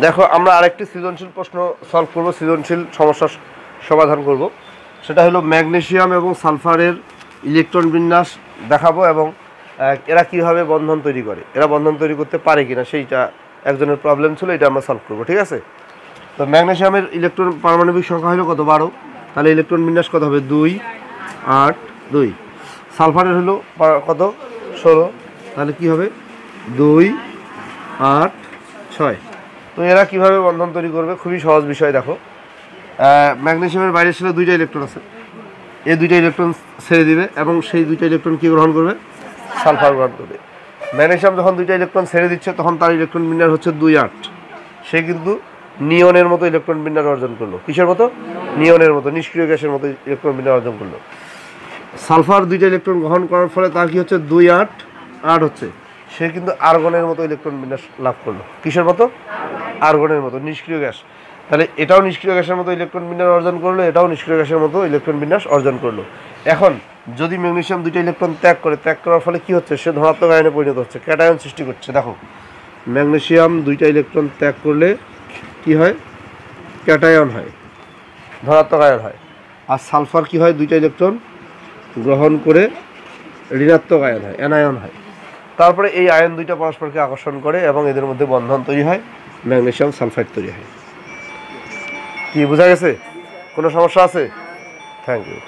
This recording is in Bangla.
দেখো আমরা আরেকটি সৃজনশীল প্রশ্ন সলভ করব, সৃজনশীল সমস্যার সমাধান করব। সেটা হলো ম্যাগনেসিয়াম এবং সালফারের ইলেকট্রন বিন্যাস দেখাবো এবং এরা কীভাবে বন্ধন তৈরি করে, এরা বন্ধন তৈরি করতে পারে কিনা সেইটা একজনের প্রবলেম ছিল, এটা আমরা সলভ করব। ঠিক আছে, তো ম্যাগনেসিয়ামের ইলেকট্রন পারমাণবিক সংখ্যা হলো কত? 12। তাহলে ইলেকট্রন বিন্যাস কত হবে? 2 8 2। সালফারের হলো কত? 16। তাহলে কি হবে? 2 8 6। তো এরা কীভাবে বন্ধন তৈরি করবে? খুবই সহজ বিষয়। দেখো, ম্যাগনেসিয়ামের বাইরের ছেড়ে 2টা ইলেকট্রন আছে, এই 2টা ইলেকট্রন ছেড়ে দিবে এবং সেই 2টা ইলেকট্রন কি গ্রহণ করবে? সালফার গ্রহণ করবে। ম্যাগনেসিয়াম যখন 2টা ইলেকট্রন ছেড়ে দিচ্ছে তখন তার ইলেকট্রন বিন্যাস হচ্ছে 2 8। সে কিন্তু নিয়নের মতো ইলেকট্রন বিন্যাস অর্জন করলো। কিসের মতো? নিয়নের মতো, নিষ্ক্রিয় গ্যাসের মতো ইলেকট্রন বিন্যাস অর্জন করলো। সালফার 2টা ইলেকট্রন গ্রহণ করার ফলে তার কি হচ্ছে? 2 8 8 হচ্ছে। সে কিন্তু আর্গনের মতো ইলেকট্রন বিন্যাস লাভ করলো। কিসের মতো? আর্গনের মতো, নিষ্ক্রিয় গ্যাস। তাহলে এটাও নিষ্ক্রিয় গ্যাসের মতো ইলেকট্রন বিন্যাস অর্জন করলো, এটাও নিষ্ক্রিয় গ্যাসের মতো ইলেকট্রন বিন্যাস অর্জন করলো। এখন যদি ম্যাগনেসিয়াম 2টা ইলেকট্রন ত্যাগ করার ফলে কি হচ্ছে? সে ধনাত্মক আয়নে পরিণত হচ্ছে, ক্যাটায়ন সৃষ্টি করছে। দেখো, ম্যাগনেসিয়াম 2টা ইলেকট্রন ত্যাগ করলে কি হয়? ক্যাটায়ন হয়, ধনাত্মক আয়ন হয়। আর সালফার কি হয়? 2টা ইলেকট্রন গ্রহণ করে ঋণাত্মক আয়ন হয়, অ্যানায়ন হয়। তারপরে এই আয়ন 2টা পরস্পরকে আকর্ষণ করে এবং এদের মধ্যে বন্ধন তৈরি হয়, ম্যাগনেসিয়াম সালফাইড তৈরি হয়। কি বোঝা গেছে? কোনো সমস্যা আছে? Thank you.